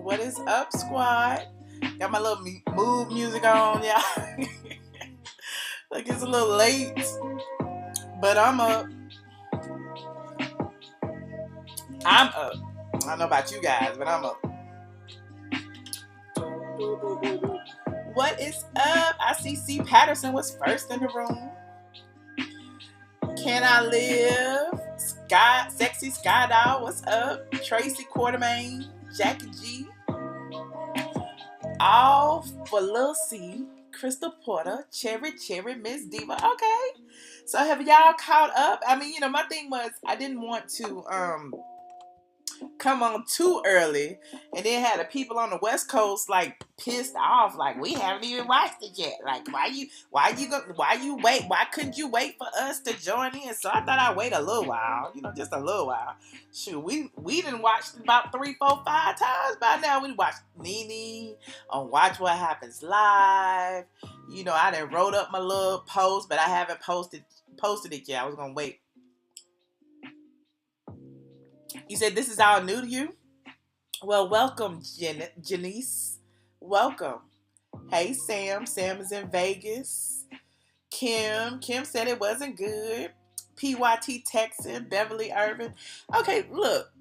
What is up, squad? Got my little mood music on, y'all. Like it's a little late, but I'm up. I'm up. I don't know about you guys, but I'm up. What is up? I see C. Patterson was first in the room. Can I live? Sexy Sky Doll, what's up? Tracy Quartermain, Jackie G. All for Lil C, Crystal Porter, Cherry, Miss Diva. Okay. So have y'all caught up? I mean, my thing was I didn't want to come on too early, and then had the people on the West Coast like pissed off, like we haven't even watched it yet. Like why you wait? Why couldn't you wait for us to join in? So I thought I'd wait a little while, just a little while. Shoot, we done watched about 3, 4, 5 times by now. We watched Nene on Watch What Happens Live. I done wrote up my little post, but I haven't posted it yet. I was gonna wait. You said this is all new to you? Well, welcome, Janice. Welcome. Hey, Sam. Sam is in Vegas. Kim said it wasn't good. PYT Texan, Beverly Irvin. Okay, look.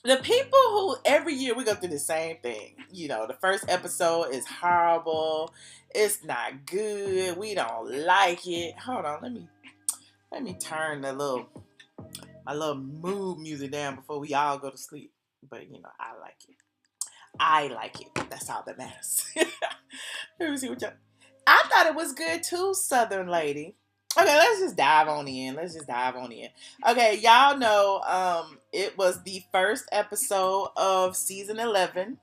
The people who every year we go through the same thing. The first episode is horrible. It's not good. We don't like it. Hold on, let me turn my little mood music down before we all go to sleep. But, I like it. I like it. That's all that matters. Let me see what y'all... I thought it was good too, Southern Lady. Okay, let's just dive on in. Okay, y'all know it was the first episode of season 11.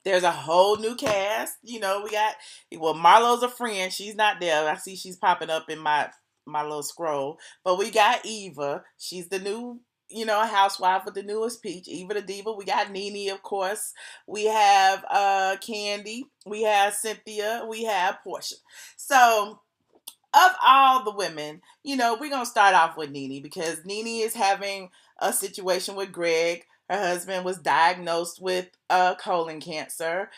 There's a whole new cast. We got... Well, Marlo's a friend. She's not there. I see she's popping up in my little scroll. But we got Eva. She's the new, housewife with the newest peach. Eva the Diva. We got Nene, of course. We have Kandi. We have Cynthia. We have Porsha. So, of all the women, we're going to start off with Nene because Nene is having a situation with Gregg. Her husband was diagnosed with colon cancer.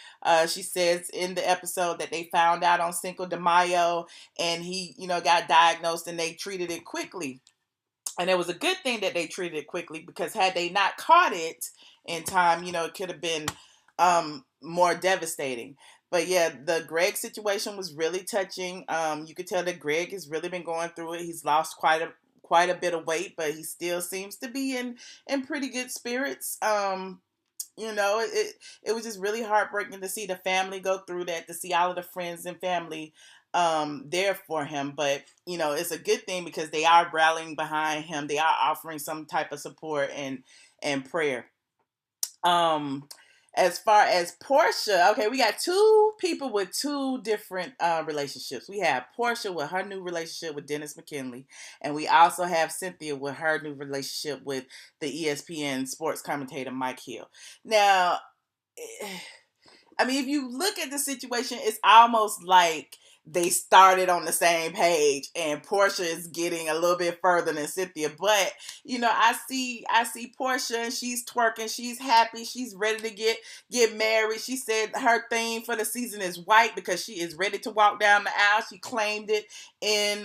She says in the episode that they found out on Cinco de Mayo, and he, got diagnosed, and they treated it quickly. And it was a good thing that they treated it quickly, because had they not caught it in time, it could have been more devastating. But yeah, the Gregg situation was really touching. You could tell that Gregg has really been going through it. He's lost quite a bit of weight, but he still seems to be in pretty good spirits. It was just really heartbreaking to see the family go through that, to see all of the friends and family there for him. But it's a good thing because they are rallying behind him. They are offering some type of support and prayer. As far as Porsha, okay, we got two people with two different relationships. We have Porsha with her new relationship with Dennis McKinley, and we also have Cynthia with her new relationship with the ESPN sports commentator Mike Hill. Now, I mean, if you look at the situation, it's almost like they started on the same page, and Porsha is getting a little bit further than Cynthia. But I see Porsha, and she's twerking, she's happy, she's ready to get married. She said her theme for the season is white because she is ready to walk down the aisle. She claimed it in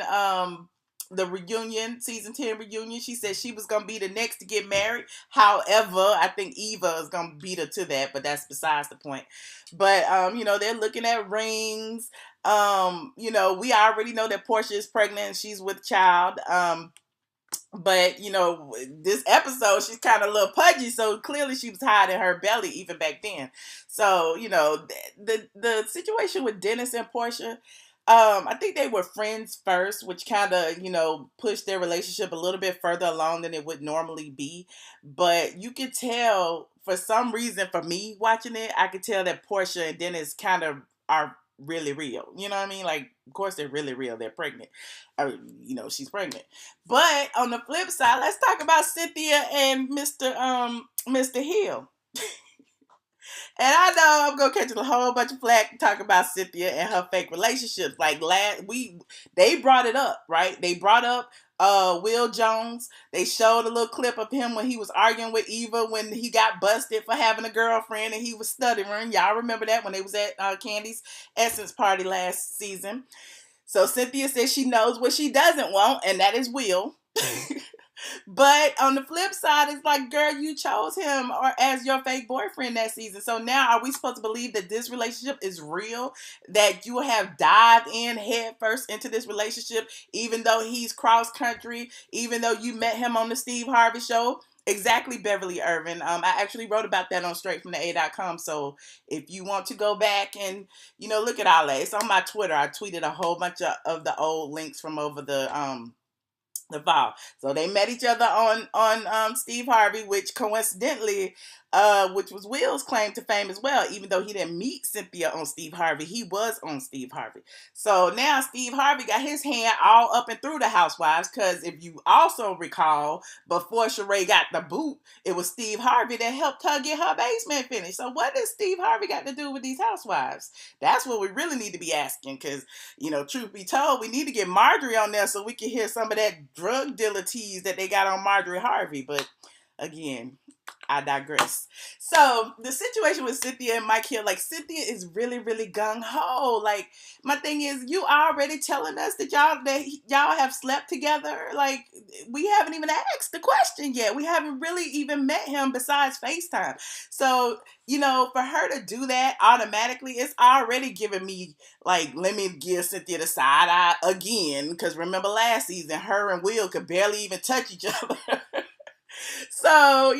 the reunion, season 10 reunion. She said she was gonna be the next to get married. However, I think Eva is gonna beat her to that, but that's besides the point. But they're looking at rings. We already know that Porsha is pregnant and she's with child. But this episode she's kind of a little pudgy, so clearly she was hiding her belly even back then. So the situation with Dennis and Porsha, I think they were friends first, which kind of pushed their relationship a little bit further along than it would normally be. But you could tell, for some reason, for me watching it, I could tell that Porsha and Dennis kind of are really real. You know what I mean? Like, of course they're really real. They're pregnant. She's pregnant. But on the flip side, let's talk about Cynthia and Mr. Hill. And I know I'm gonna catch a whole bunch of flack talking about Cynthia and her fake relationships. Like they brought it up, right? They brought up Will Jones. They showed a little clip of him when he was arguing with Eva when he got busted for having a girlfriend and he was stuttering. Y'all remember that when they was at Kandi's Essence party last season. So Cynthia says she knows what she doesn't want, and that is Will. But on the flip side, it's like, girl, you chose him or as your fake boyfriend that season. So now are we supposed to believe that this relationship is real? That you have dived in head first into this relationship, even though he's cross country, even though you met him on the Steve Harvey show? Exactly, Beverly Irvin. I actually wrote about that on straightfromtheA.com. So if you want to go back and, look at all that, it's on my Twitter. I tweeted a whole bunch of the old links from over the fall. So they met each other on Steve Harvey, which coincidentally, which was Will's claim to fame as well. Even though he didn't meet Cynthia on Steve Harvey, he was on Steve Harvey. So now Steve Harvey got his hand all up and through the Housewives, because if you also recall, before Sheree got the boot, it was Steve Harvey that helped her get her basement finished. So what does Steve Harvey got to do with these Housewives? That's what we really need to be asking, because, truth be told, we need to get Marjorie on there so we can hear some of that drug dealer tease that they got on Marjorie Harvey. But again, I digress. So the situation with Cynthia and Mike Hill, like, Cynthia is really, really gung-ho. Like, my thing is, you already telling us that y'all have slept together. Like, we haven't even asked the question yet. We haven't really even met him besides FaceTime. So, for her to do that automatically, it's already giving me, like, let me give Cynthia the side eye again. Because remember last season, her and Will could barely even touch each other. So,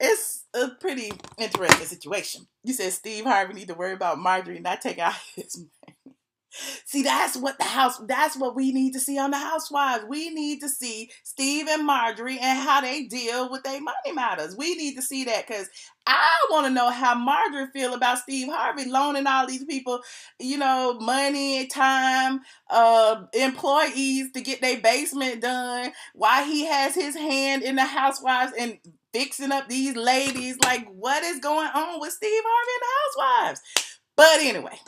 it's a pretty interesting situation. You said Steve Harvey need to worry about Marjorie not taking out his money. See, that's what we need to see on the Housewives. We need to see Steve and Marjorie and how they deal with their money matters. We need to see that, because I want to know how Marjorie feel about Steve Harvey loaning all these people, money, time, employees to get their basement done, why he has his hand in the Housewives and fixing up these ladies. Like, what is going on with Steve Harvey and the Housewives? But anyway,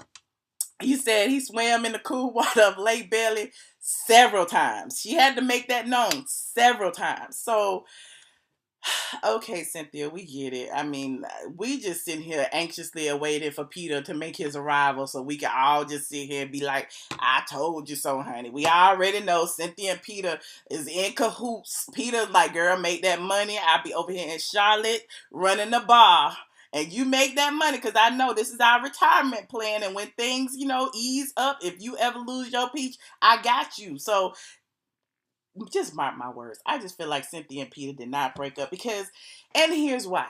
he said he swam in the cool water of Lake Bailey several times. She had to make that known several times. So, okay, Cynthia, we get it. I mean, we just sitting here anxiously awaiting for Peter to make his arrival so we can all just sit here and be like, I told you so, honey. We already know Cynthia and Peter is in cahoots. Peter's like, girl, make that money. I'll be over here in Charlotte running the bar. And you make that money, because I know this is our retirement plan. And when things, ease up, if you ever lose your peach, I got you. So just mark my words. I just feel like Cynthia and Peter did not break up, and here's why.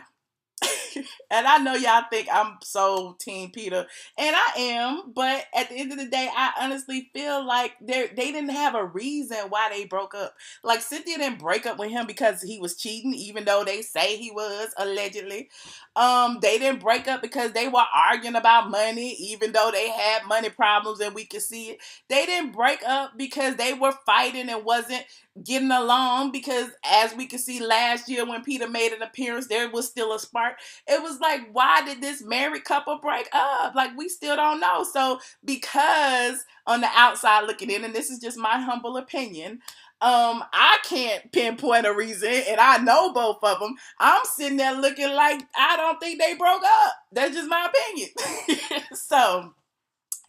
And I know y'all think I'm so team Peter, and I am, but at the end of the day, I honestly feel like they didn't have a reason why they broke up. Like, Cynthia didn't break up with him because he was cheating, even though they say he was, allegedly. They didn't break up because they were arguing about money, even though they had money problems and we could see it. They didn't break up because they were fighting and wasn't getting along, because as we could see last year when Peter made an appearance, there was still a spark. It was like, why did this married couple break up? Like, we still don't know. So because on the outside looking in, and this is just my humble opinion, I can't pinpoint a reason, and I know both of them. I'm sitting there looking like I don't think they broke up. That's just my opinion. So,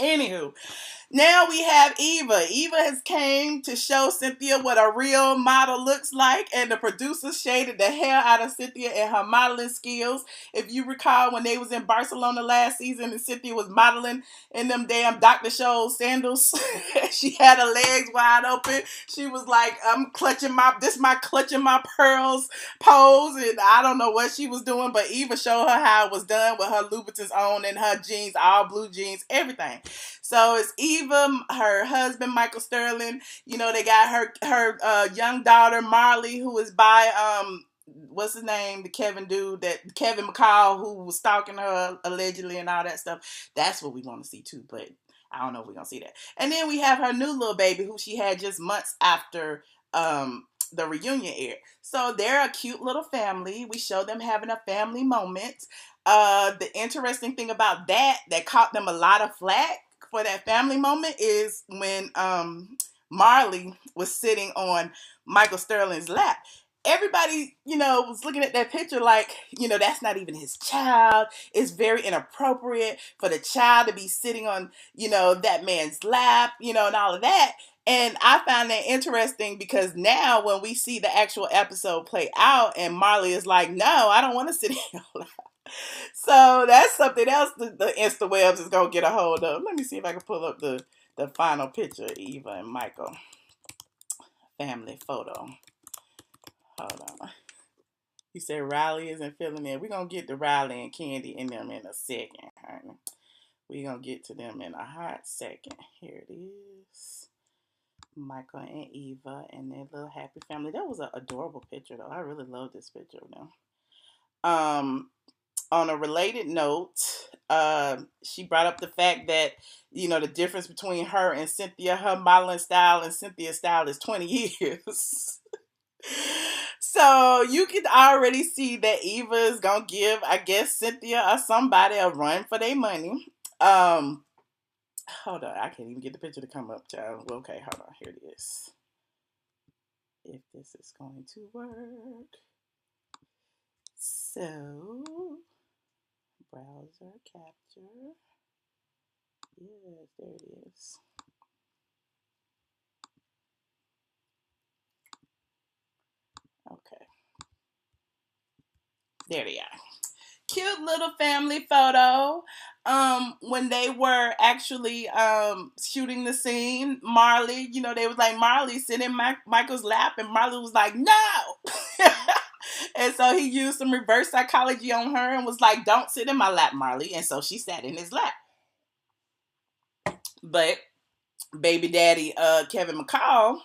anywho, now we have Eva. Eva has came to show Cynthia what a real model looks like, and the producers shaded the hell out of Cynthia and her modeling skills. If you recall, when they was in Barcelona last season and Cynthia was modeling in them damn Dr. Scholl's sandals, she had her legs wide open. She was like, I'm clutching my pearls pose, and I don't know what she was doing, but Eva showed her how it was done with her Louboutins on and her jeans, all blue jeans, everything. So it's Eva, her husband, Michael Sterling. They got her young daughter, Marley, who is by, what's his name? The Kevin McCall, who was stalking her allegedly and all that stuff. That's what we want to see too, but I don't know if we're going to see that. And then we have her new little baby, who she had just months after the reunion aired. So they're a cute little family. We show them having a family moment. The interesting thing about that caught them a lot of flack for that family moment is when Marley was sitting on Michael Sterling's lap. Everybody, was looking at that picture like, that's not even his child. It's very inappropriate for the child to be sitting on, that man's lap, and all of that. And I found that interesting because now when we see the actual episode play out and Marley is like, no, I don't want to sit in your lap. So that's something else the Instawebs is going to get a hold of. Let me see if I can pull up the final picture of Eva and Michael. Family photo. Hold on. You said Riley isn't feeling it. We're going to get to Riley and Kandi in them in a second, honey. We're going to get to them in a hot second. Here it is. Michael and Eva and their little happy family. That was an adorable picture, though. I really love this picture of them. On a related note, she brought up the fact that, the difference between her and Cynthia, her modeling style and Cynthia's style is 20 years. So you can already see that Eva is going to give, I guess, Cynthia or somebody a run for their money. Hold on. I can't even get the picture to come up, child. Okay, hold on. Here it is. If this is going to work. So, browser capture. Yes, there it is. Okay. There they are. Cute little family photo. When they were actually shooting the scene, Marley, they was like, Marley sit in Michael's lap, and Marley was like, no. And so he used some reverse psychology on her and was like, don't sit in my lap, Marley. And so she sat in his lap. But baby daddy Kevin McCall,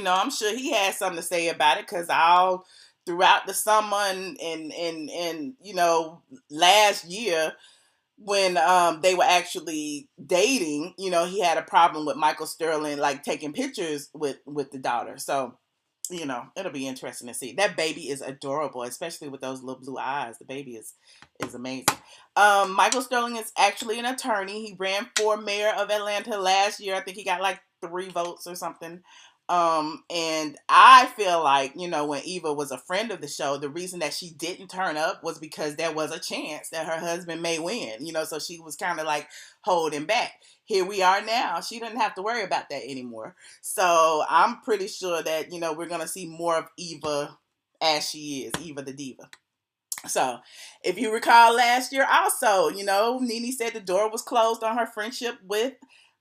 I'm sure he had something to say about it, because all throughout the summer and last year when they were actually dating, he had a problem with Michael Sterling like taking pictures with the daughter. So it'll be interesting to see. That baby is adorable, especially with those little blue eyes. The baby is amazing. Michael Sterling is actually an attorney. He ran for mayor of Atlanta last year. I think he got like 3 votes or something. And I feel like, when Eva was a friend of the show, the reason that she didn't turn up was because there was a chance that her husband may win, so she was kind of like holding back. Here we are now. She doesn't have to worry about that anymore. So I'm pretty sure that, we're going to see more of Eva as she is, Eva the diva. So if you recall last year also, Nene said the door was closed on her friendship with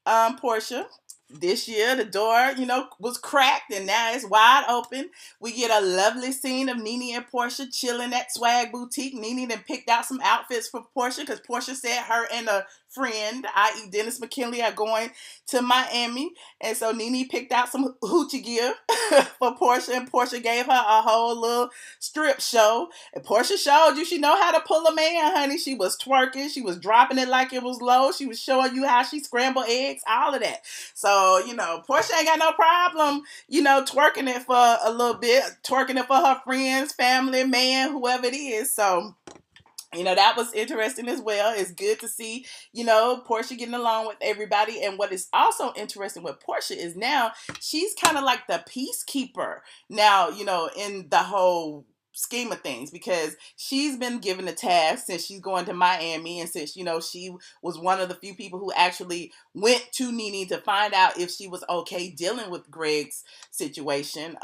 Porsha. This year, the door, was cracked, and now it's wide open. We get a lovely scene of Nene and Porsha chilling at Swag Boutique. Nene then picked out some outfits for Porsha because Porsha said her and a friend, i.e. Dennis McKinley, are going to Miami. And so Nene picked out some hoochie gear for Porsha, and Porsha gave her a whole little strip show. And Porsha showed you she know how to pull a man, honey. She was twerking. She was dropping it like it was low. She was showing you how she scrambled eggs, all of that. So, Porsha ain't got no problem, twerking it for a little bit, twerking it for her friends, family, man, whoever it is. So, that was interesting as well. It's good to see, Porsha getting along with everybody. And what is also interesting with Porsha is now she's kind of like the peacekeeper now, in the whole scheme of things, because she's been given a task since she's going to Miami, and since she was one of the few people who actually went to Nene to find out if she was okay dealing with Gregg's situation.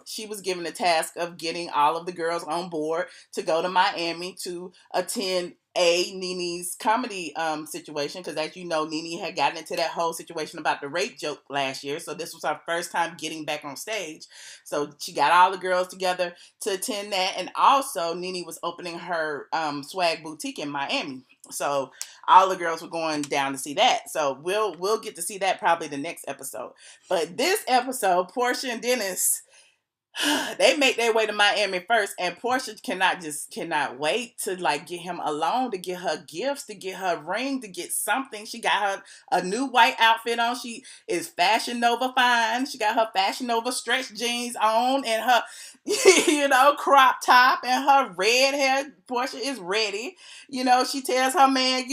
She was given the task of getting all of the girls on board to go to Miami to attend Nene's comedy situation, because as you know, Nene had gotten into that whole situation about the rape joke last year, so this was her first time getting back on stage. So she got all the girls together to attend that, and also Nene was opening her swag boutique in Miami, so all the girls were going down to see that. So we'll get to see that probably the next episode. But this episode, Porsha and Dennis, They make their way to Miami first, and Porsha cannot wait to like get him alone, to get her gifts, to get her ring, to get something. She got her a new white outfit on. She is Fashion Nova fine. She got her Fashion Nova stretch jeans on and her crop top and her red hair. Porsha is ready. She tells her man,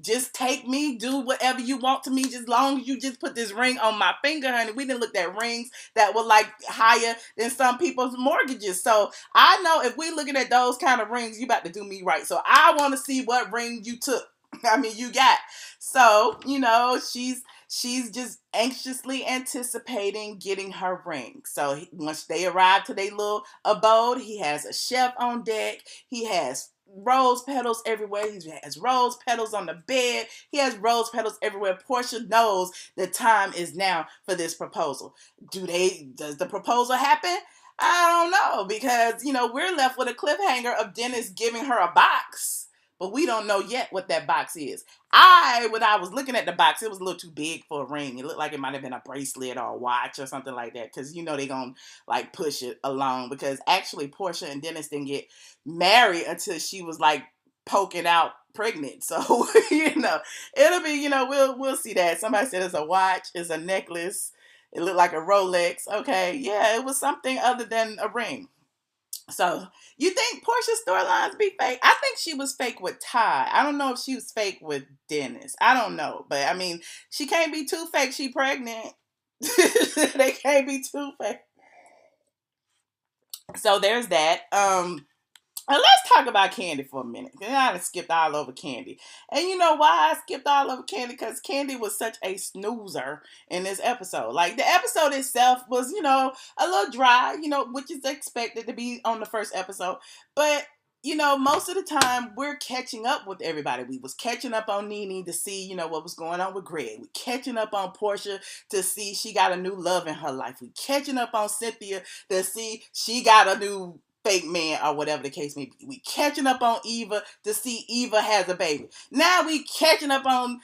just take me, do whatever you want to me, just long as you just put this ring on my finger, honey. We didn't look at rings that were like higher than some people's mortgages. So I know if we looking at those kind of rings, you about to do me right. So I want to see what ring you took. You got. So, she's just anxiously anticipating getting her ring. So once they arrive to their little abode, he has a chef on deck. He has rose petals everywhere. He has rose petals on the bed. He has rose petals everywhere. Porsha knows the time is now for this proposal. Does the proposal happen? I don't know, because, we're left with a cliffhanger of Dennis giving her a box, but we don't know yet what that box is. When I was looking at the box, it was a little too big for a ring. It looked like it might have been a bracelet or a watch or something like that, because they're going to like push it along, because actually Porsha and Dennis didn't get married until she was like poking out pregnant. So, it'll be, we'll see that. Somebody said it's a watch, it's a necklace. It looked like a Rolex. Okay, yeah, it was something other than a ring. So, you think Porscha's storylines be fake? I think she was fake with Ty. I don't know if she was fake with Dennis. I don't know. But, she can't be too fake. She pregnant. They can't be too fake. So, there's that. And let's talk about Kandi for a minute. I skipped all over Kandi. And you know why I skipped all over Kandi? Because Kandi was such a snoozer in this episode. Like, the episode itself was, a little dry, which is expected to be on the first episode. But, most of the time, we're catching up with everybody. We was catching up on Nene to see, what was going on with Gregg. We catching up on Porsha to see she got a new love in her life. We catching up on Cynthia to see she got a new fake man or whatever the case may be. We catching up on Eva to see Eva has a baby. Now we catching up on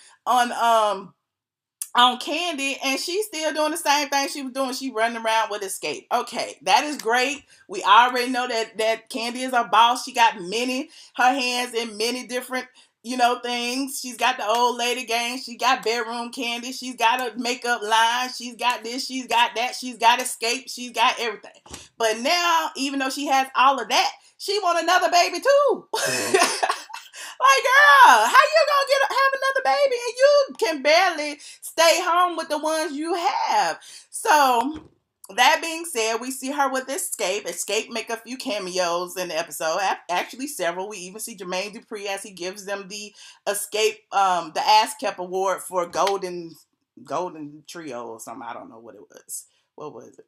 Kandi, and she's still doing the same thing she was doing. She running around with Escape. Okay, that is great. We already know that Kandi is a boss. She got her hands in many different things. She's got the old lady gang. She got bedroom Kandi. She's got a makeup line. She's got this. She's got that. She's got Escape. She's got everything. But now, even though she has all of that, she want another baby too. Like, girl, how you gonna have another baby and you can barely stay home with the ones you have? So, that being said, we see her with Escape. Escape make a few cameos in the episode. Actually, several. We even see Jermaine Dupri as he gives them the Escape, the ASCAP award for Golden Trio or something. I don't know what it was. What was it?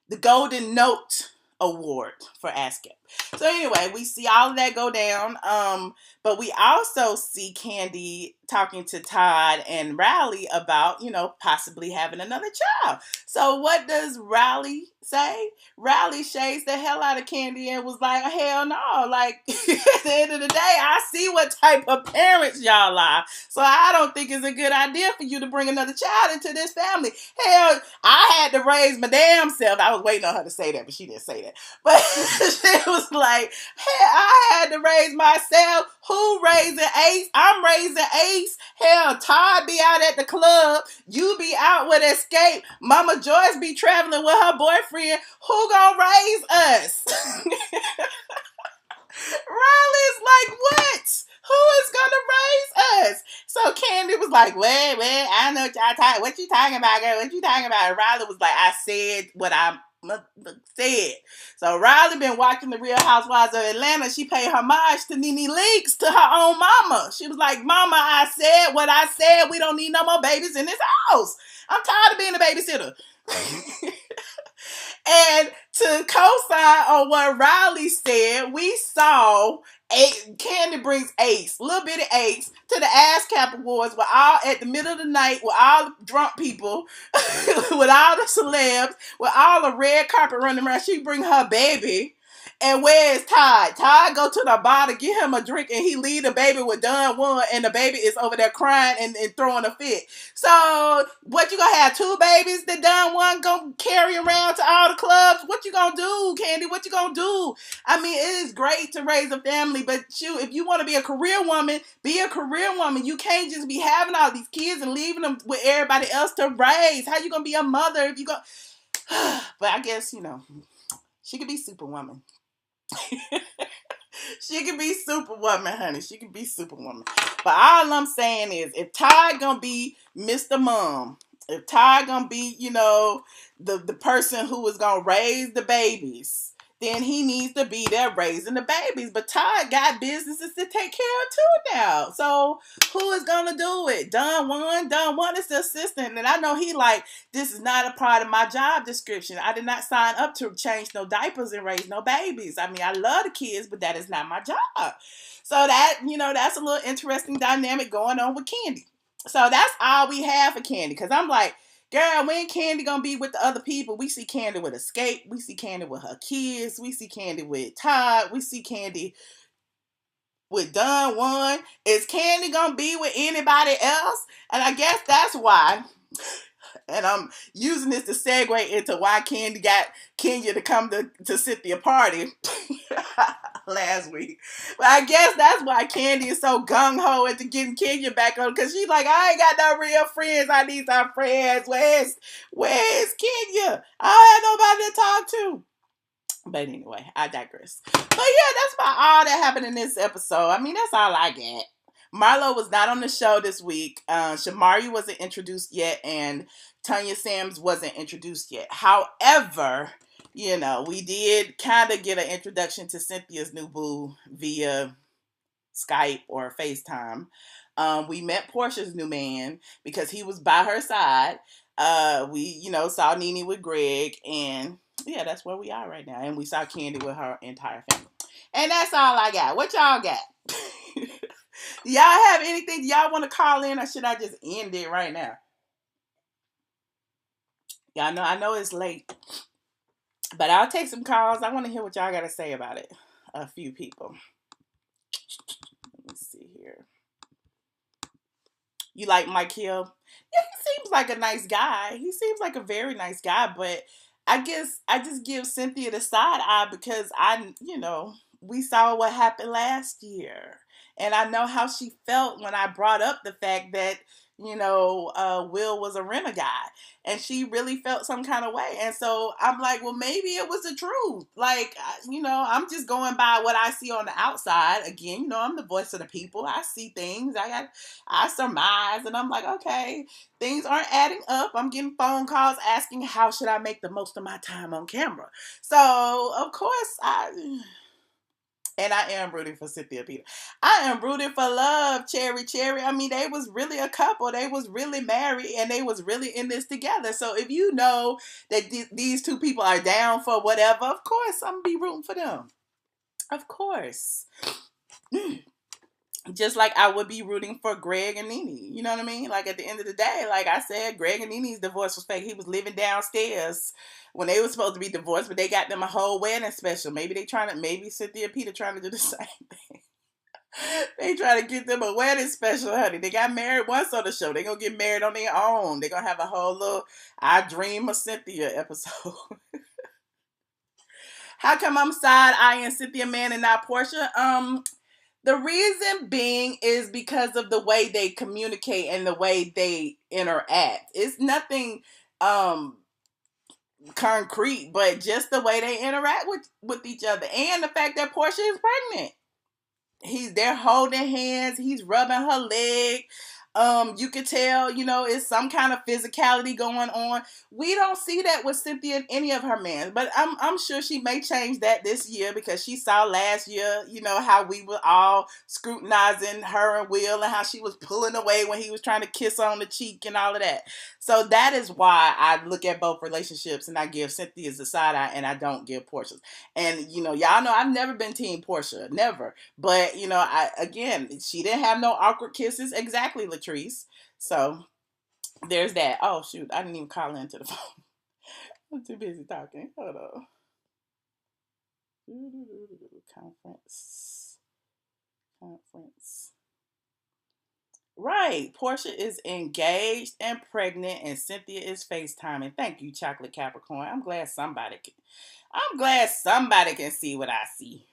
The Golden Note Award for ASCAP. So anyway, we see all of that go down. But we also see Kandi talking to Todd and Riley about, possibly having another child. So what does Riley say? Riley shades the hell out of Kandi and was like, hell no. Like, at the end of the day, I see what type of parents y'all are. So I don't think it's a good idea for you to bring another child into this family. Hell, I had to raise my damn self. I was waiting on her to say that, but she didn't say that. But she was like, hell, I had to raise myself. Who raising Ace? I'm raising Ace. Hell, Todd be out at the club. You be out with Escape. Mama Joyce be traveling with her boyfriend. Who gonna raise us? Riley's like, what? Who is gonna raise us? So Kandi was like, wait, I know what y'all talking. What you talking about, girl? What you talking about? And Riley was like, I said what I said. So Riley been watching the Real Housewives of Atlanta. She paid homage to Nene Leakes, to her own mama. She was like, mama, I said what I said. We don't need no more babies in this house. I'm tired of being a babysitter. And to co-sign on what Riley said, we saw Kandi brings Ace, little bitty Ace, to the ASCAP Awards at the middle of the night with all the drunk people, with all the celebs, with all the red carpet running around. She bring her baby. And where's Todd? Todd go to the bar to get him a drink, and he leave the baby with Don Juan, and the baby is over there crying and throwing a fit. So what, you gonna have two babies that Don Juan gonna carry around to all the clubs? What you gonna do, Kandi? What you gonna do? I mean, it is great to raise a family, but if you want to be a career woman, be a career woman. You can't just be having all these kids and leaving them with everybody else to raise. How you gonna be a mother if you go? But I guess, she could be Superwoman. She can be Superwoman, honey. She can be Superwoman. But all I'm saying is, if Todd gonna be Mr. Mom, if Todd gonna be, the person who is gonna raise the babies, then he needs to be there raising the babies. But Todd got businesses to take care of too now. So who is gonna do it? Don Juan is the assistant. And I know he like, this is not a part of my job description. I did not sign up to change no diapers and raise no babies. I mean, I love the kids, but that is not my job. So that, that's a little interesting dynamic going on with Kandi. So that's all we have for Kandi. Because I'm like, girl, when Kandi gonna be with the other people? We see Kandi with Escape. We see Kandi with her kids. We see Kandi with Todd. We see Kandi with Don Juan. Is Kandi gonna be with anybody else? And I guess that's why. And I'm using this to segue into why Kandi got Kenya to come to Cynthia party last week. But I guess that's why Kandi is so gung-ho into getting Kenya back on, because she's like, I ain't got no real friends. I need some friends. Where's Kenya? I don't have nobody to talk to. But anyway, I digress. But yeah, that's about all that happened in this episode. I mean, that's all I get. Marlo was not on the show this week. Shamari wasn't introduced yet, and Tanya Sams wasn't introduced yet. However, we did kind of get an introduction to Cynthia's new boo via Skype or FaceTime. We met Porsha's new man because he was by her side. We, saw Nene with Gregg, and yeah, that's where we are right now. And we saw Kandi with her entire family. And that's all I got. What y'all got? Do y'all have anything? Do y'all want to call in, or should I just end it right now? Y'all know, I know it's late, but I'll take some calls. I want to hear what y'all got to say about it. A few people. Let me see here. You like Mike Hill? Yeah, he seems like a nice guy. He seems like a very nice guy, but I guess I just give Cynthia the side eye because we saw what happened last year. And I know how she felt when I brought up the fact that, Will was a renegade. And she really felt some kind of way. And so I'm like, well, maybe it was the truth. Like, I'm just going by what I see on the outside. Again, I'm the voice of the people. I see things. I surmise. And I'm like, okay, things aren't adding up. I'm getting phone calls asking how should I make the most of my time on camera. So, of course, and I am rooting for Cynthia Peter. I am rooting for love, Cherry. I mean, they was really a couple. They was really married, and they was really in this together. So if you know that these two people are down for whatever, of course, I'm going to be rooting for them. Of course. Just like I would be rooting for Gregg and Nene. You know what I mean? Like, at the end of the day, like I said, Gregg and Nene's divorce was fake. He was living downstairs when they were supposed to be divorced, but they got them a whole wedding special. Maybe Cynthia and Peter trying to do the same thing. They try to get them a wedding special, honey. They got married once on the show. They gonna get married on their own. They gonna have a whole little I Dream of Cynthia episode. How come I'm side-eyeing Cynthia man and not Porsha? The reason being is because of the way they communicate and the way they interact. It's nothing concrete, but just the way they interact with each other. And the fact that Porsha is pregnant. They're holding hands. He's rubbing her leg. You could tell, it's some kind of physicality going on. We don't see that with Cynthia and any of her men, but I'm sure she may change that this year because she saw last year, how we were all scrutinizing her and Will and how she was pulling away when he was trying to kiss her on the cheek and all of that. So that is why I look at both relationships and I give Cynthia's the side eye and I don't give Porsha's. And, y'all know I've never been team Porsha, never. But, she didn't have no awkward kisses. Exactly, Latrice. So there's that. Oh, shoot. I didn't even call into the phone. I'm too busy talking. Hold on. Conference. Right. Porsha is engaged and pregnant, and Cynthia is FaceTiming. Thank you, Chocolate Capricorn. I'm glad somebody can see what I see.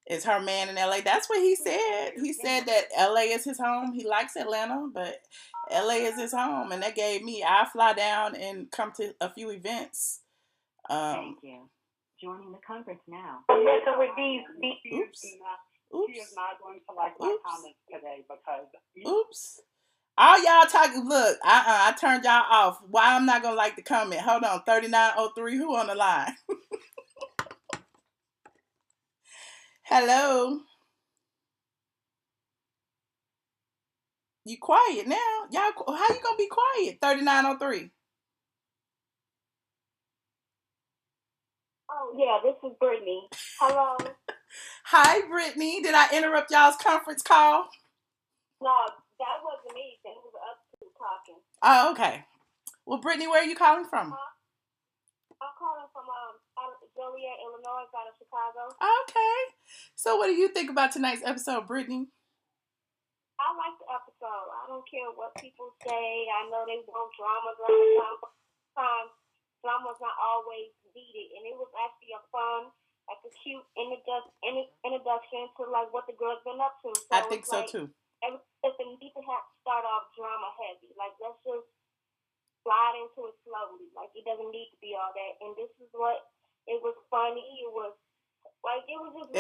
Is her man in LA? That's what he said. He said that LA is his home. He likes Atlanta, but LA is his home, and that gave me. I fly down and come to a few events. Thank you. Joining the conference now. Listen with these. Oops. She is not going to like my comments today because. Oops. All y'all talking. Look, I turned y'all off. Why I'm not gonna like the comment? Hold on. 3903. Who on the line? Hello. You quiet now? Y'all, how you gonna be quiet? 3903. Oh yeah, this is Brittany. Hello. Hi, Brittany. Did I interrupt y'all's conference call? No, that wasn't me. That was us two talking. Oh, okay. Well, Brittany, where are you calling from? I'm calling from out of Joliet, Illinois, out of Chicago. Okay. So, what do you think about tonight's episode, Brittany? I like the episode. I don't care what people say. I know they want drama. Drama's not always needed, and it was actually a fun, like a cute introduction to like what the girl's been up to. So I think so too. It doesn't need to have to start off drama heavy. Like let's just slide into it slowly. Like it doesn't need to be all that. And this is what it was funny. It was like it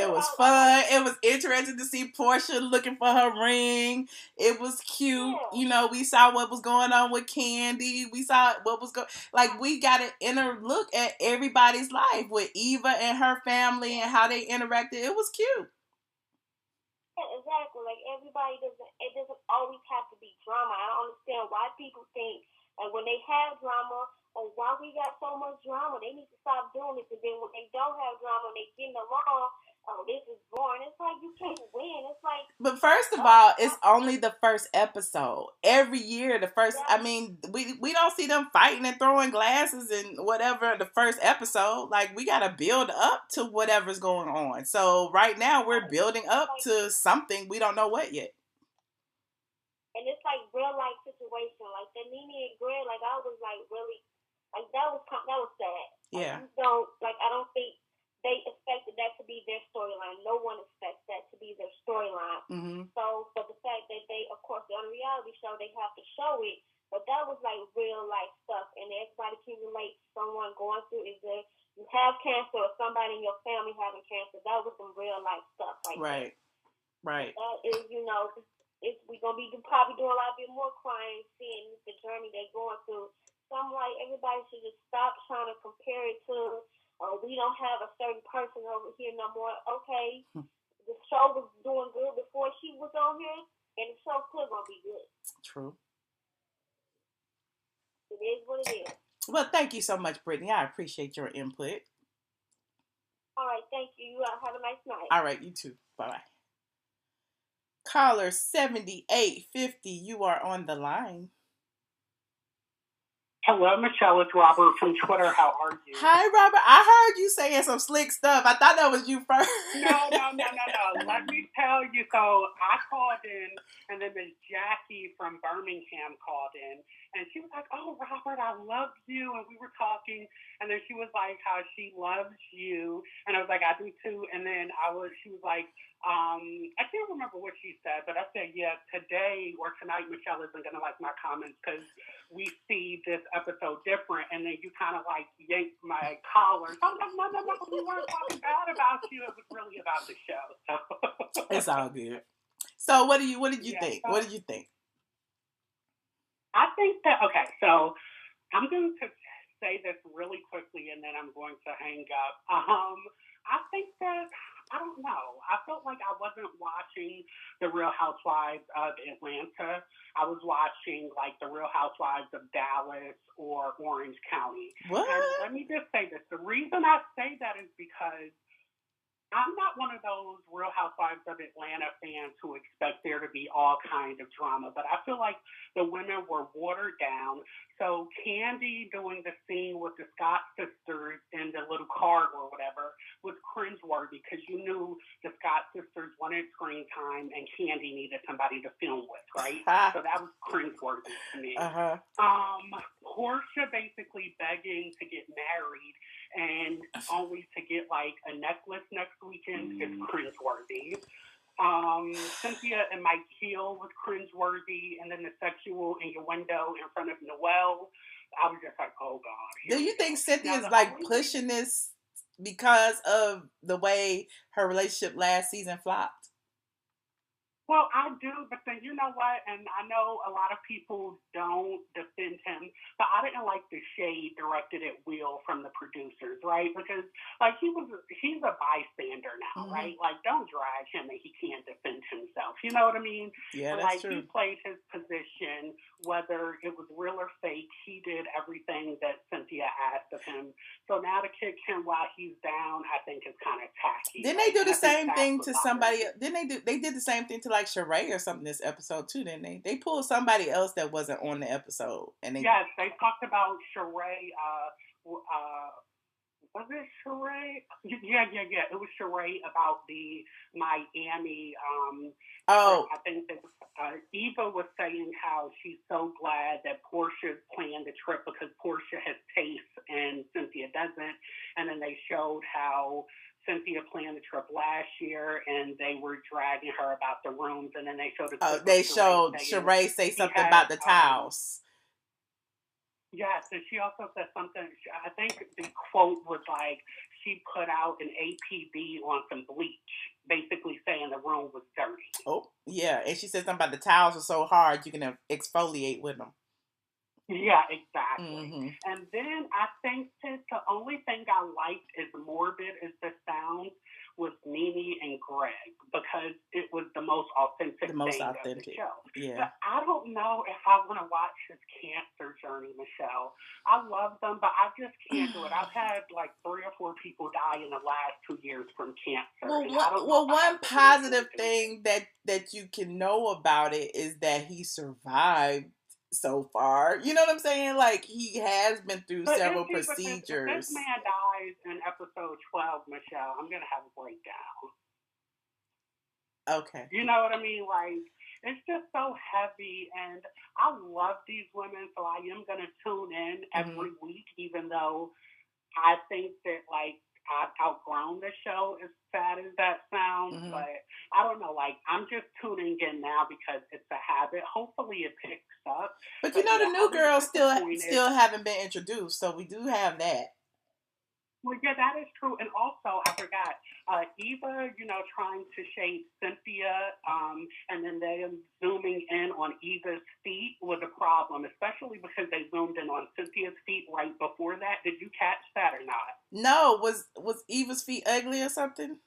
was fun. It was interesting to see Porsha looking for her ring. It was cute. Yeah. You know, we saw what was going on with Kandi. We saw what was going. Like we got an inner look at everybody's life with Eva and her family and how they interacted. It was cute. Yeah, exactly. Like everybody doesn't. It doesn't always have to be drama. I don't understand why people think like when they have drama. Oh, why we got so much drama? They need to stop doing it. And then when they don't have drama, they getting along. Oh, this is boring. It's like you can't win. It's like. But first of all, it's only the first episode. Every year, the first. Yeah. I mean, we don't see them fighting and throwing glasses and whatever. The first episode, like we gotta build up to whatever's going on. So right now, we're building up to something. We don't know what yet. And it's like real life situation, like the Nene and Gregg. Like I was like really. Like that was sad. Yeah. Like I don't think they expected that to be their storyline. No one expects that to be their storyline. Mm-hmm. So, but the fact that they, of course, on a reality show, they have to show it. But that was like real life stuff, and everybody can relate. Someone going through either you have cancer or somebody in your family having cancer. That was some real life stuff, right? Right. That is, we're gonna be probably doing a lot more crying, seeing the journey they're going through. So I'm like, everybody should just stop trying to compare it to, we don't have a certain person over here no more. Okay, the show was doing good before she was on here, and the show still gonna be good. True. It is what it is. Well, thank you so much, Brittany. I appreciate your input. All right, thank you. You have a nice night. All right, you too. Bye-bye. Caller 7850, you are on the line. Hello, Michelle. It's Robert from Twitter. How are you? Hi, Robert. I heard you saying some slick stuff. I thought that was you first. No. Let me tell you. So I called in, and then Miss Jackie from Birmingham called in, and she was like, "Oh, Robert, I love you." And we were talking, and then she was like, "How she loves you," and I was like, "I do too." And then she was like, I can't remember what she said, but I said, "Yeah, today or tonight, Michelle isn't gonna like my comments because we see this episode different." And then you kind of like yanked my collar. Oh, no, we weren't talking bad about you. It was really about the show. So. It's all good. So what did you think? What did you think? I think that, okay, so I'm going to say this really quickly and then I'm going to hang up. I think that, I don't know. I felt like I wasn't watching The Real Housewives of Atlanta. I was watching like The Real Housewives of Dallas or Orange County. What? And let me just say this. The reason I say that is because I'm not one of those Real Housewives of Atlanta fans who expect there to be all kinds of drama, but I feel like the women were watered down. So Kandi doing the scene with the Scott sisters in the little car or whatever was cringeworthy because you knew the Scott sisters wanted screen time and Kandi needed somebody to film with, right? So that was cringeworthy to me. Porsha basically begging to get married and only to get like a necklace next weekend is cringeworthy. Cynthia and Mike Hill was cringeworthy, and then the sexual innuendo in front of Noelle, I was just like, oh God. Do you think Cynthia's like pushing this because of the way her relationship last season flopped? Well, I do, but then you know what? And I know a lot of people don't defend him, but I didn't like the shade directed at Will from the producers, right? Because like he's a bystander now, right? Like don't drag him and he can't defend himself. You know what I mean? Yeah, like that's true. He played his position, whether it was real or fake. He did everything that Cynthia asked of him. So now to kick him while he's down, I think is kind of tacky. Didn't they do the same thing to somebody? They did the same thing to like Shamari or something this episode too, didn't they? They pulled somebody else that wasn't on the episode, and yes, they talked about Sheree. Was it Sheree? Yeah. It was Sheree about the Miami. I think that Eva was saying how she's so glad that Porsha's planned the trip because Porsha has taste and Cynthia doesn't, and then they showed how Cynthia planned the trip last year, and they were dragging her about the rooms, and then they showed a clip they showed Sheree say something about the towels. Yes, and she also said something. I think the quote was like she put out an APB on some bleach, basically saying the room was dirty. Oh, yeah, and she said something about the towels were so hard you can exfoliate with them. Yeah, exactly. And then I think that the only thing I liked as morbid as the sound was Nene and Gregg because it was the most authentic thing of the show. Yeah. But I don't know if I want to watch his cancer journey, Michelle. I love them, but I just can't do it. I've had like 3 or 4 people die in the last 2 years from cancer. One positive thing that you can know about it is that he survived so far. You know what I'm saying? Like, he has been through several procedures. If this man dies in episode 12, Michelle, I'm going to have a breakdown. Okay. You know what I mean? Like, it's just so heavy, and I love these women, so I am going to tune in every week, even though I think that, like, I've outgrown the show, as sad as that sounds, but I don't know, like, I'm just tuning in now because it's a habit. Hopefully it picks up. But you know, the new girls still haven't been introduced, so we do have that. Well, yeah, that is true. And also, I forgot, Eva, trying to shade Cynthia, and then them zooming in on Eva's feet was a problem, especially because they zoomed in on Cynthia's feet right before that. Did you catch that or not? No. Was Eva's feet ugly or something?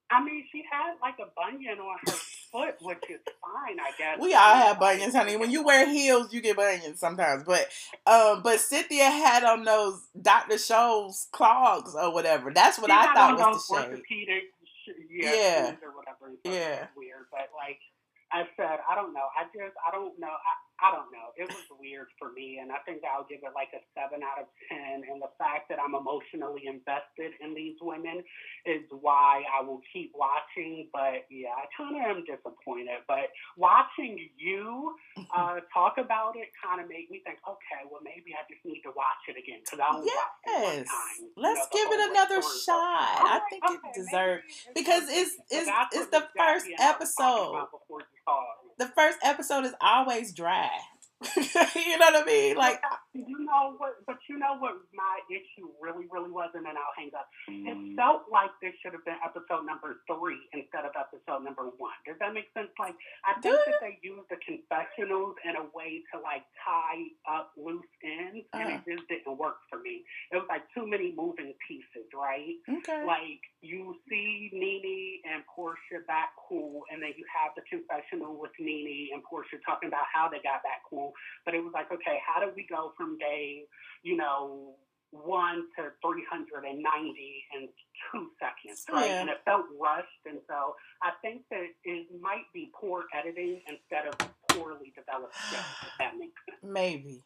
I mean, she had like a bunion on her foot, which is fine, I guess. We all have bunions, honey. When you wear heels, you get bunions sometimes. But Cynthia had on those Dr. Scholl's clogs or whatever. That's what I thought was the shade. Orthopedic, yeah, or whatever. Yeah, weird. But like I said, I don't know. I don't know. I don't know. It was weird for me, and I think I'll give it like a 7 out of 10. And the fact that I'm emotionally invested in these women is why I will keep watching. But yeah, I kind of am disappointed. But watching you talk about it kind of made me think, okay, well maybe I just need to watch it again because I only watched it one time. Let's give it another shot. I think it deserves because it's the first episode. The first episode is always dry. You know what I mean? Like, you know what my issue really was, and then I'll hang up. It felt like this should have been episode number 3 instead of episode number 1. Does that make sense? Like, I think that they used the confessionals in a way to like tie up loose ends, and it just didn't work for me. It was like too many moving pieces, right? Okay. Like, you see Nene and Porsha back cool, and then you have the confessional with Nene and Porsha talking about how they got back cool. But it was like, okay, how do we go from day, 1 to 390 in 2 seconds, right? Yeah. And it felt rushed, and so I think that it might be poor editing instead of poorly developed script, if that makes sense. Maybe.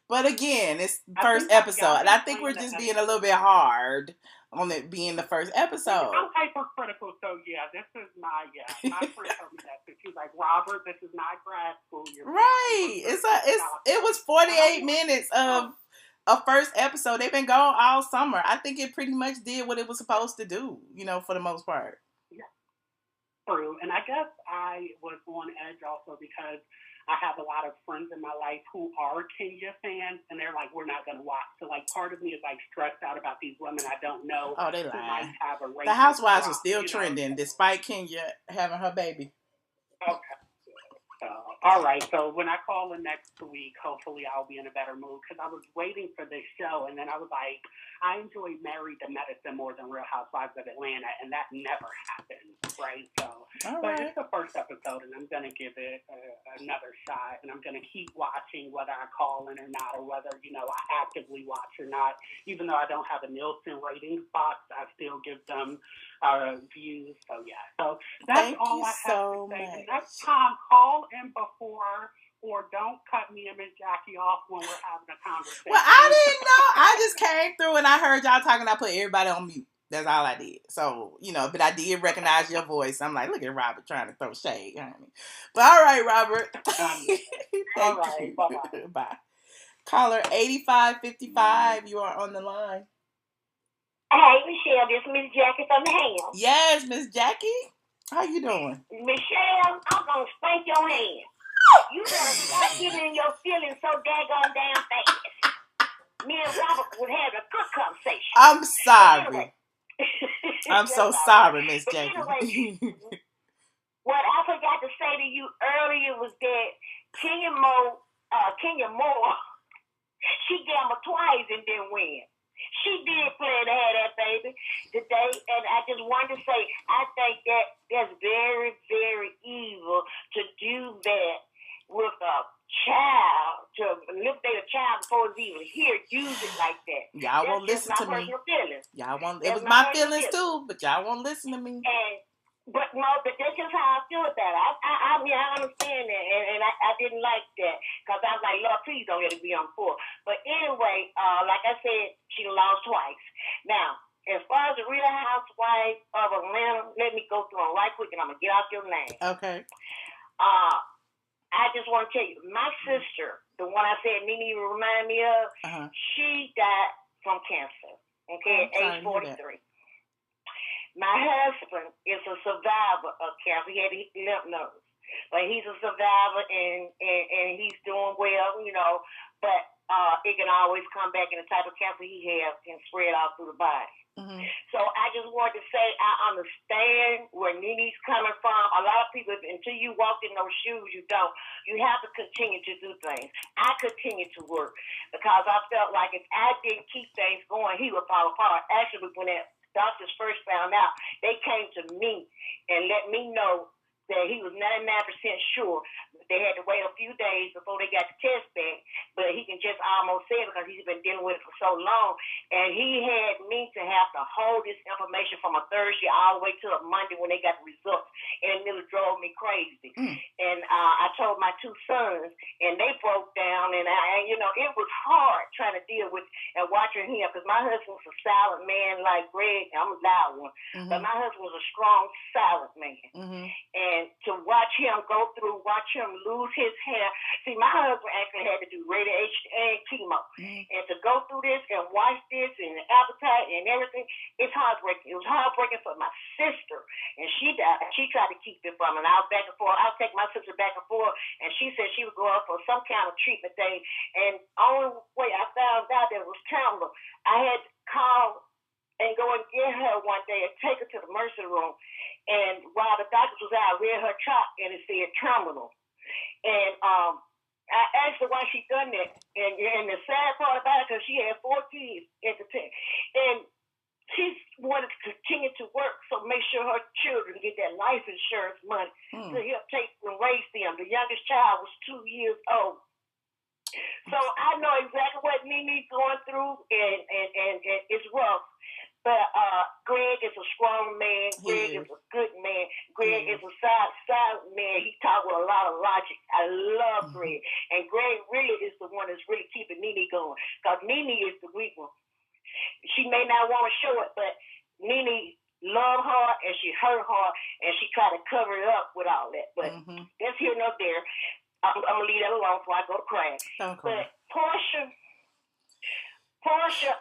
But again, it's first episode, and I think we're just being a little bit hard on it being the first episode. I'm hypercritical, so yeah, this is my friend told me that too. She's like, Robert, this is not grad school. You're right. It was 48 minutes of a first episode. They've been gone all summer. I think it pretty much did what it was supposed to do, for the most part. Yeah. True. And I guess I was on edge also because I have a lot of friends in my life who are Kenya fans, and they're like, we're not going to watch. So, like, part of me is, like, stressed out about these women I don't know. Oh, they who lie. might have a The Housewives are still trending, despite Kenya having her baby. Okay. All right, so when I call in next week, hopefully I'll be in a better mood because I was waiting for this show, and then I was like, I enjoy Married to Medicine more than Real Housewives of Atlanta, and that never happened, right? So, but it's the first episode, and I'm going to give it another shot, and I'm going to keep watching whether I call in or not, or whether, I actively watch or not. Even though I don't have a Nielsen ratings box, I still give them views. So, yeah. So, that's all I have to say. And next time, call in before, or don't cut me and Miss Jackie off when we're having a conversation. Well, I didn't know. I just came through and I heard y'all talking. I put everybody on mute. That's all I did. So, but I did recognize your voice. I'm like, look at Robert trying to throw shade. But all right, Robert. All right. Bye-bye. Bye. Caller 8555, you are on the line. Hey, Michelle, this is Miss Jackie from the Ham. Yes, Miss Jackie. How you doing? Michelle, I'm going to spank your hand. You better stop getting in your feelings so daggone damn fast. Me and Robert would have a good conversation. I'm sorry. Anyway. I'm so sorry, Miss Jackie. Anyway, what I forgot to say to you earlier was that Kenya Moore, she gambled twice and didn't win. She did plan to have that baby today, and I just wanted to say, I think that's very, very evil to do that with a child, to manipulate a child before it's even here, use it like that. Y'all won't listen to me. Y'all won't. It was my feelings too, but y'all won't listen to me. But that's just how I feel about it. I mean, I understand that, and I didn't like that because I was like, Lord, please don't let it be on full. But anyway, like I said, she lost twice. Now, as far as the Real Housewives of Atlanta, let me go through them right quick, and I'm gonna get off your name. Okay. I just want to tell you, my sister, the one I said Nene remind me of, she died from cancer. Okay, at age 43. My husband is a survivor of cancer. He had lymph nodes. But he's a survivor and he's doing well, but it can always come back, and the type of cancer he has can spread out through the body. Mm-hmm. So I just wanted to say I understand where Nene's coming from. A lot of people, until you walk in those shoes, you don't. You have to continue to do things. I continue to work because I felt like if I didn't keep things going, he would fall apart. Actually, when that doctors first found out, they came to me and let me know that he was 99% sure. They had to wait a few days before they got the test back, but he can just almost say it because he's been dealing with it for so long. And he had me to have to hold this information from a Thursday all the way to a Monday when they got the results, and it really drove me crazy. And I told my two sons, and they broke down, and it was hard trying to deal with and watching him because my husband was a silent man like Gregg. I'm a loud one, but my husband was a strong, silent man. And to watch him go through, watch him lose his hair. See, my husband actually had to do radiation and chemo. And to go through this and watch this and the appetite and everything, it's heartbreaking. It was heartbreaking for my sister. And she died. She tried to keep it from him. And I was back and forth. I'll take my sister back and forth. And she said she was going for some kind of treatment thing. And only way I found out that it was terminal, I had to call and go and get her one day and take her to the emergency room. And while the doctors was out, I read her chart and it said terminal. And I asked her why she done that. And the sad part about it, because she had 4 kids at the time. And she wanted to continue to work, so make sure her children get that life insurance money to help take and raise them. The youngest child was 2 years old. So I know exactly what Nene's going through, and it's rough. But Gregg is a strong man. Gregg is a good man. Gregg is a solid man. He talks with a lot of logic. I love Gregg. And Gregg really is the one that's really keeping Nene going. Because Nene is the weak one. She may not want to show it, but Nene love her and she hurt her and she tried to cover it up with all that. But that's here and up there. I'm going to leave that alone before I go to crying. Okay. But Porsha,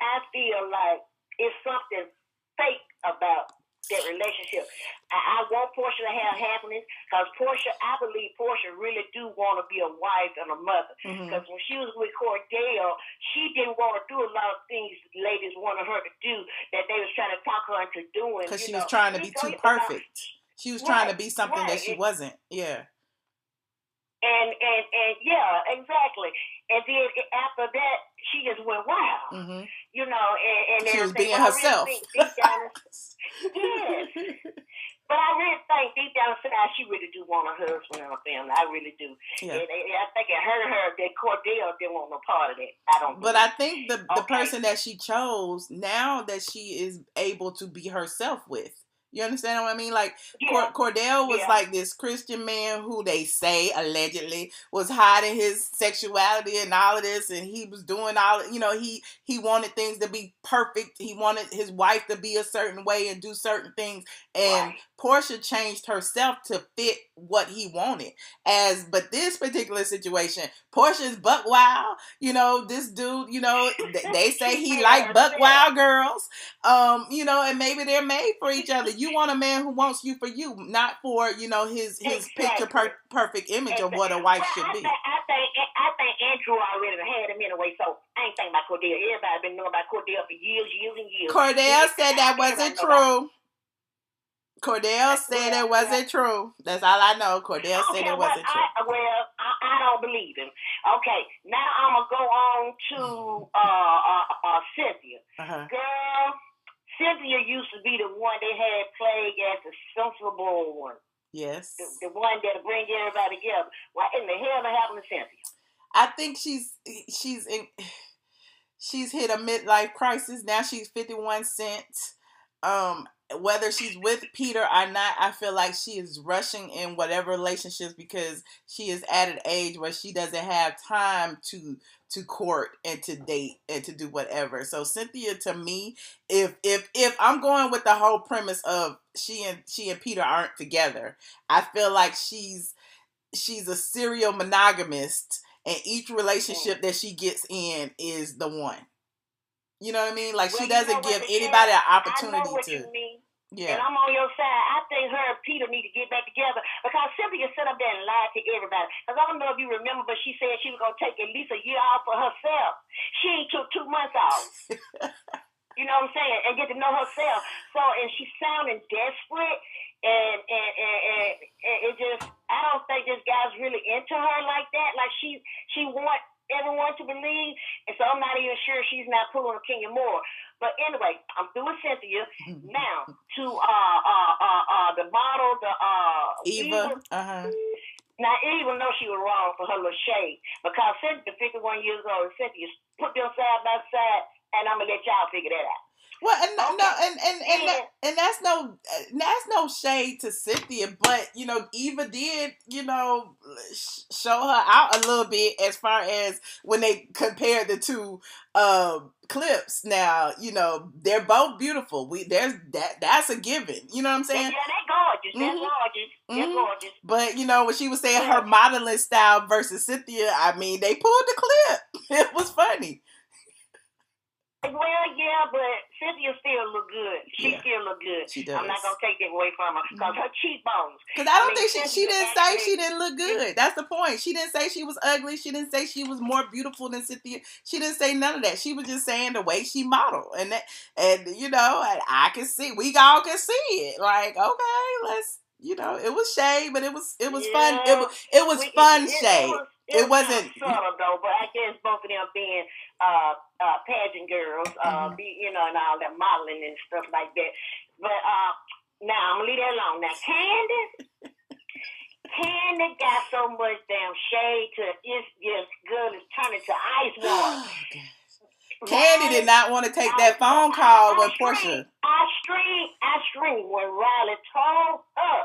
I feel like it's something fake about that relationship. I want Porsha to have happiness because I believe Porsha really do want to be a wife and a mother. Because when she was with Cordell, she didn't want to do a lot of things ladies wanted her to do that they was trying to talk her into doing. Because she was trying to be too perfect. She was trying to be something that she wasn't. Yeah. And yeah, exactly. And then after that, she just went wild. You know, and she was being herself. Yes. But I really think deep down inside she really do want a husband and a family. I really do. Yeah. And I think it hurt her that Cordell didn't want no part of that. I don't. But I think the person that she chose now that she is able to be herself with. You understand what I mean? Like, Cordell was like this Christian man who they say, allegedly, was hiding his sexuality and all of this, and he was doing all, you know, he wanted things to be perfect. He wanted his wife to be a certain way and do certain things, and Porsha changed herself to fit what he wanted. But this particular situation, Porsha's buck wild, you know, this dude, you know, they say he like buck wild girls, you know, and maybe they're made for each other. You want a man who wants you for you, not for, you know, his picture perfect image of what a wife should be. I think Andrew already had him anyway, so I ain't thinking about Cordell. Everybody been knowing about Cordell for years and years. Cordell said that wasn't true. Cordell said it wasn't true. That's all I know. Cordell said it wasn't true. I don't believe him. Okay, now I'm going to go on to Cynthia. Girl, Cynthia used to be the one they had played as the sensible one. Yes. The one that'll bring everybody together. What in the hell happened to Cynthia? I think she's hit a midlife crisis. Now she's 51 cents. Whether she's with Peter or not, I feel like she is rushing in whatever relationships because she is at an age where she doesn't have time to court and to date and to do whatever. So Cynthia, to me, if I'm going with the whole premise of she and Peter aren't together, I feel like she's a serial monogamist, and each relationship that she gets in is the one. You know what I mean? Like, she doesn't give anybody an opportunity to. Yeah. And I'm on your side. I think her and Peter need to get back together because Cynthia sat up there and lied to everybody. Because I don't know if you remember, but she said she was going to take at least a year off for herself. She took 2 months off. You know what I'm saying? And get to know herself. So, and she's sounding desperate. And it just, I don't think this guy's really into her like that. Like, she wants everyone to believe, and so I'm not even sure she's not pulling a Kenya Moore. But anyway, I'm through with Cynthia. Now to the model, Eva. Now Eva knows she was wrong for her little shade because Cynthia, 51 years old, Cynthia put them side by side, and I'm gonna let y'all figure that out. Well, and that's no shade to Cynthia, but you know, Eva did, you know, show her out a little bit as far as when they compared the two clips. Now, you know, they're both beautiful. That's a given. You know what I'm saying? Yeah, they're gorgeous. They're gorgeous. But you know, when she was saying her modeling style versus Cynthia, I mean, they pulled the clip. It was funny. Well, yeah, but Cynthia still look good. She still look good. She does. I'm not going to take that away from her because her cheekbones. Because I don't think she didn't say she didn't look good. That's the point. She didn't say she was ugly. She didn't say she was more beautiful than Cynthia. She didn't say none of that. She was just saying the way she modeled. And you know, I can see, we all can see it. Like, okay, let's, you know, it was shade, but it was fun. It was fun shade. It wasn't subtle though, but I guess both of them being pageant girls, you know, and all that modeling and stuff like that. But now I'm gonna leave that alone. Now, Kandi Kandi got so much damn shade to it's just good as turning to ice water. Kandi did not want to take that phone call with Porsha. I screamed when Riley told her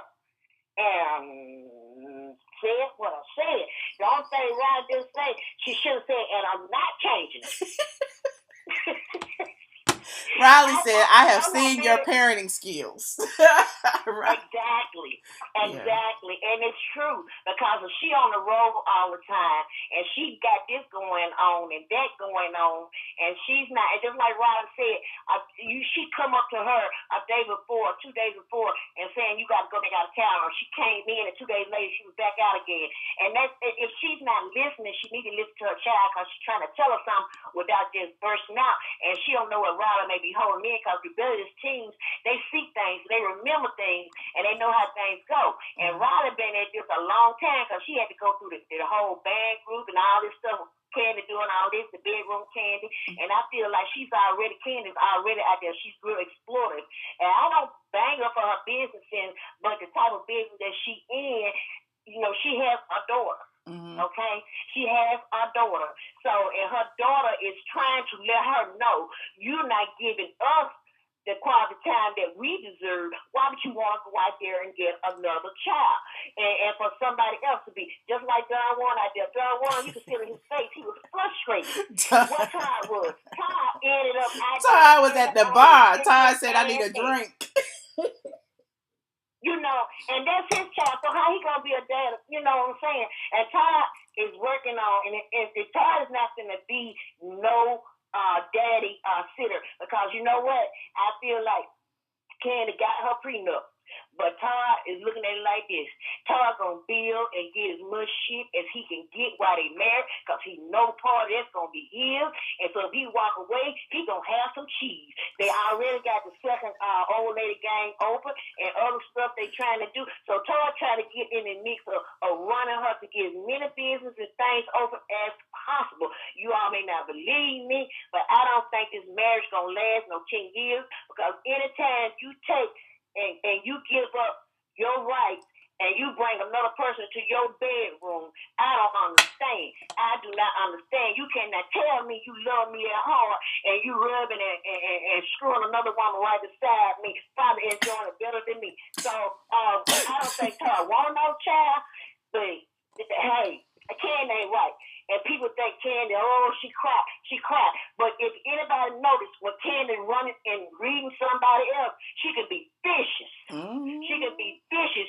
and said what I said. The only thing Riley didn't say, she should have said, and I'm not changing it. Riley said, I have seen your parenting skills. Right. Exactly. And it's true because she on the road all the time and she got this going on and that going on and she's not, and just like Riley said, she come up to her a day before, 2 days before and saying you got to go back out of town, or she came in and 2 days later she was back out again. And that's, if she's not listening, she needs to listen to her child because she's trying to tell her something without just bursting out, and she don't know what Riley may be holding in because rebellious teens, they see things, they remember things, and they know how things go. And Riley been at this a long time because she had to go through the whole band group and all this stuff. Kandi doing all this, the bedroom Kandi, and I feel like Kandi's already out there. She's real explorative, and I don't bang her for her business sense, but the type of business that she in, she has a daughter. Mm-hmm. Okay, she has a daughter, so and her daughter is trying to let her know you're not giving us the quality time that we deserve. Why would you want to go out there and get another child? And for somebody else to be just like Don Juan out there. Don Juan, you could see in his face, he was frustrated. What Todd was? Todd ended up Todd was at the bar. Todd said, I need a drink. And that's his child. So how he gonna be a dad? You know what I'm saying? And Todd is working on, and Todd is not gonna be no daddy sitter, because you know what? I feel like Kandi got her prenup, but Todd is looking at it like this. Todd gonna build and get as much shit as he can get while they married, because he know part of that's gonna be his, and so if he walk away, he gonna have some cheese. They already got the second old lady gang open and other stuff they trying to do, so Todd trying to get in the mix of running her to get as many business and things open as possible. You all may not believe me, but I don't think this marriage gonna last no 10 years, because anytime you take and you give up your rights and you bring another person to your bedroom, I don't understand. I do not understand. You cannot tell me you love me at heart and you rubbing and screwing another woman right beside me, probably enjoying it better than me. So I don't think Tara want no child, but hey, Kandi ain't right. And people think Kandi, she cried. But if anybody noticed when Kandi running and reading somebody else, she could be vicious. Mm-hmm. She could be vicious.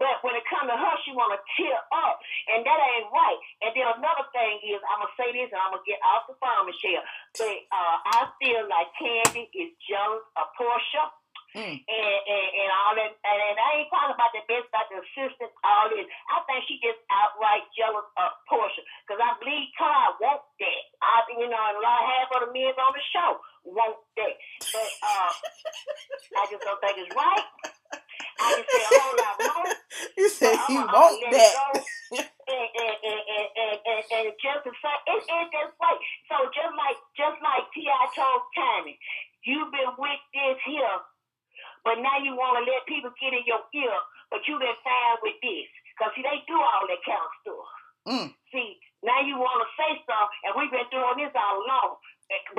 But when it comes to her, she want to tear up. And that ain't right. And then another thing is, I'm going to say this and I'm going to get off the phone, Michelle. But I feel like Kandi is jealous of Porsha. And all that, and I ain't talking about the best, about the assistant, all this. I think she just outright jealous of Porsha, because I believe Todd wants that. And half of the men on the show want that. But I just don't think it's right. I just say a whole lot more. You said he wants that. And just to say, it's just right. So just like T.I. told Kandi, you've been with this here. But now you want to let people get in your ear, but you been fine with this. Because, see, they do all that kind of stuff. See, now you want to say something, and we've been doing this all along.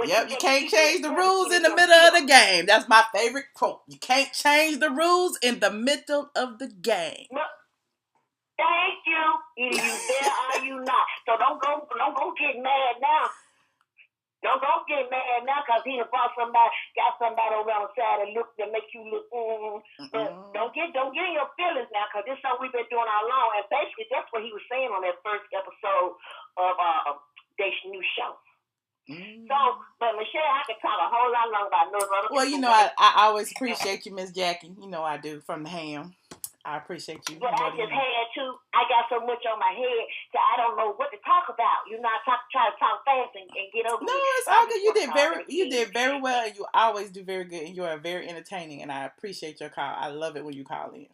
But you can't change the rules in the middle of the game. That's my favorite quote. You can't change the rules in the middle of the game. Thank you. Either you there or you not. So don't go get mad now. Don't get mad now because he got somebody over on the side that make you look. But don't get in your feelings now, because this is something we've been doing all along. And basically, that's what he was saying on that first episode of their new show. So, but Michelle, I can talk a whole lot longer about those other people. Well, I always appreciate you, Miss Jackie. I do, from the ham. I appreciate you. But I just had to. I got so much on my head that I don't know what to talk about. I try to talk fast and get over. No, it's all good. You did very well, and you always do very good, and you are very entertaining. And I appreciate your call. I love it when you call in.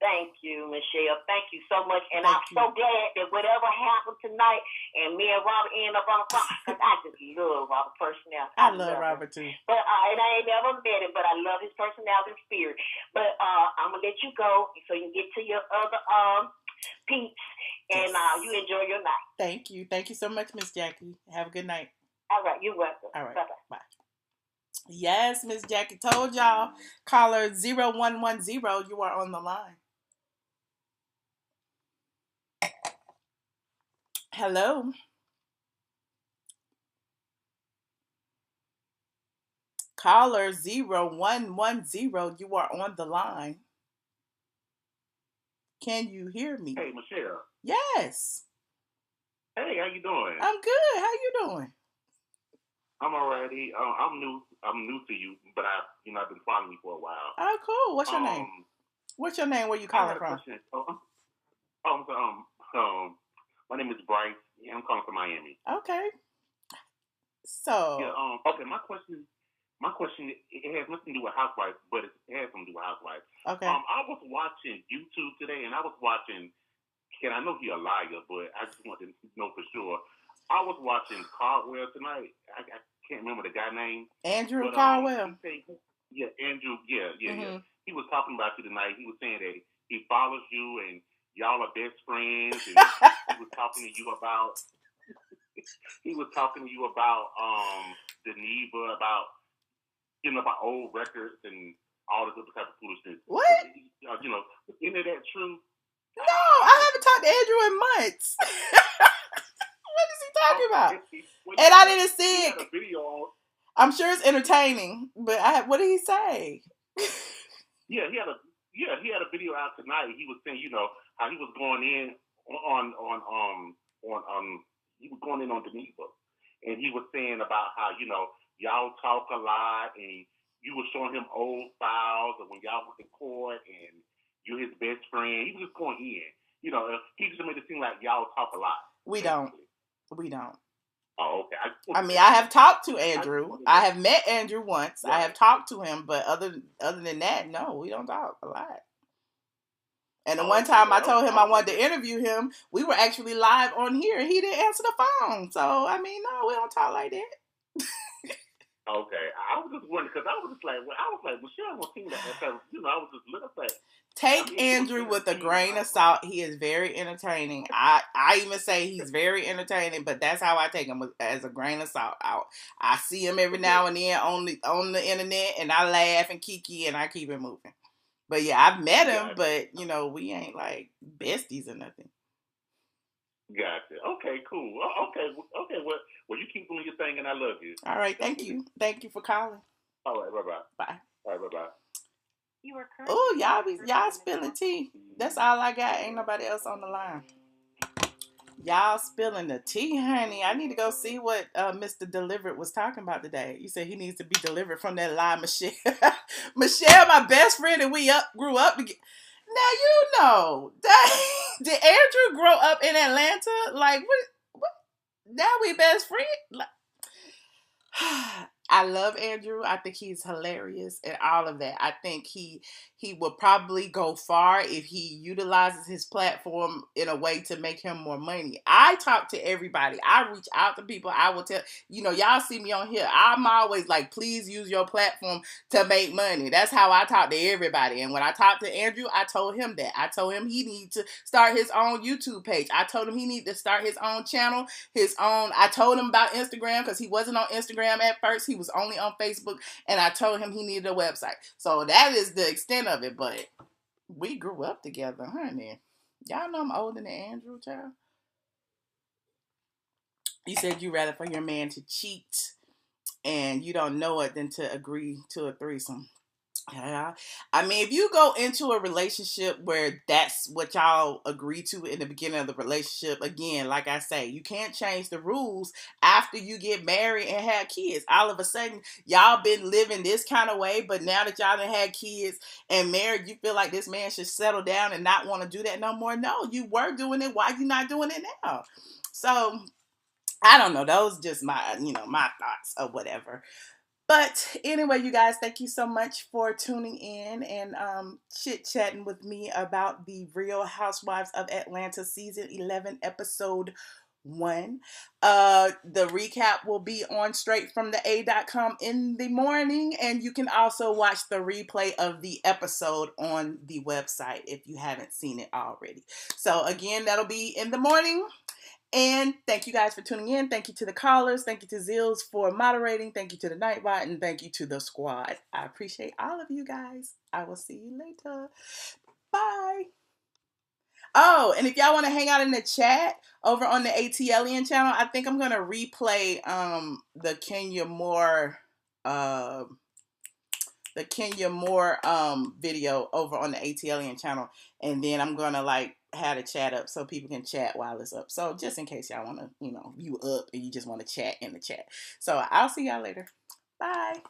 Thank you, Michelle. Thank you so much. And I'm so glad that whatever happened tonight, and me and Robert ended up on the phone, because I just love Robert's personality. I love Robert too. But and I ain't never met him, but I love his personality and spirit. But I'm gonna let you go so you can get to your other peeps, and you enjoy your night. Thank you. Thank you so much, Miss Jackie. Have a good night. All right, you're welcome. All right, bye-bye. bye. Yes, Miss Jackie told y'all. Caller 0110, you are on the line. Hello. Caller 0110, you are on the line. Can you hear me? Hey, Michelle. Yes. Hey, how you doing? I'm good. How you doing? I'm alrighty. I'm new to you, but I've been following you for a while. Oh, cool. What's your name? What's your name? Where you calling from? My name is Bryce. Yeah, I'm calling from Miami. Okay. So. Yeah. Okay. My question. It has nothing to do with Housewives, but it has something to do with Housewives. Okay. I was watching YouTube today, and I was watching. And I know he's a liar, but I just want to know for sure. I was watching Caldwell tonight. I can't remember the guy's name. Andrew Caldwell. Andrew. Yeah. Mm-hmm. He was talking about you tonight. He was saying that he follows you and y'all are best friends. And he was talking to you about. Geneva, about old records and all this other type of foolishness. What? Isn't that true? No, I haven't talked to Andrew in months. What is he talking about? And I didn't see it. I'm sure it's entertaining, but what did he say? He had a video out tonight. He was saying, how he was going in on Geneva, and he was saying about how y'all talk a lot, and you were showing him old files of when y'all was in court, and you're his best friend. He was just going in. He just made it seem like y'all talk a lot. We don't. Oh, okay. I have talked to Andrew. I have met Andrew once. Right. I have talked to him, but other than that, no, we don't talk a lot. And the one time I told him I wanted to interview him, we were actually live on here. He didn't answer the phone. So, no, we don't talk like that. Okay. I was just wondering, because I was like, Michelle won't seem like that. I was just looking at that. Take Andrew with a grain of salt. He is very entertaining. I even say he's very entertaining, but that's how I take him, as a grain of salt. I see him every now and then on the internet, and I laugh and kiki, and I keep it moving. But yeah, I've met him, but we ain't like besties or nothing. Gotcha. Okay, cool. Okay. Well, you keep doing your thing, and I love you. All right, thank you. Thank you for calling. All right, bye. Bye. All right, bye. Oh, y'all spilling tea. That's all I got. Ain't nobody else on the line. Y'all spilling the tea, honey. I need to go see what Mr. Delivered was talking about today. You said he needs to be delivered from that lie, Michelle. Michelle, my best friend, and we grew up together. Now did Andrew grow up in Atlanta? Like what? Now we best friends. Like, I love Andrew. I think he's hilarious and all of that. I think he will probably go far if he utilizes his platform in a way to make him more money. I talk to everybody. I reach out to people. I will tell, y'all see me on here. I'm always like, please use your platform to make money. That's how I talk to everybody. And when I talked to Andrew, I told him that. I told him he needs to start his own YouTube page. I told him he needs to start his own channel, I told him about Instagram because he wasn't on Instagram at first. He was only on Facebook, and I told him he needed a website. So that is the extent of it, but we grew up together, honey. Y'all know I'm older than Andrew, child. You said you'd rather for your man to cheat and you don't know it than to agree to a threesome. Yeah. If you go into a relationship where that's what y'all agree to in the beginning of the relationship, again, like I say, you can't change the rules after you get married and have kids. All of a sudden, y'all been living this kind of way, but now that y'all done had kids and married, you feel like this man should settle down and not want to do that no more. No, you were doing it. Why you not doing it now? So, I don't know. Those just my thoughts or whatever. But anyway, you guys, thank you so much for tuning in and chit-chatting with me about the Real Housewives of Atlanta Season 11, Episode 1. The recap will be on straightfromtheA.com in the morning, and you can also watch the replay of the episode on the website if you haven't seen it already. So again, that'll be in the morning. And thank you guys for tuning in. Thank you to the callers. Thank you to Zills for moderating. Thank you to the Nightbot, and thank you to the squad. I appreciate all of you guys. I will see you later. Bye. Oh, and if y'all want to hang out in the chat over on the ATLien channel, I think I'm gonna replay the Kenya Moore video over on the ATLien channel, and then I'm gonna like have the chat up so people can chat while it's up. So just in case y'all wanna, you up and you just want to chat in the chat. So I'll see y'all later. Bye.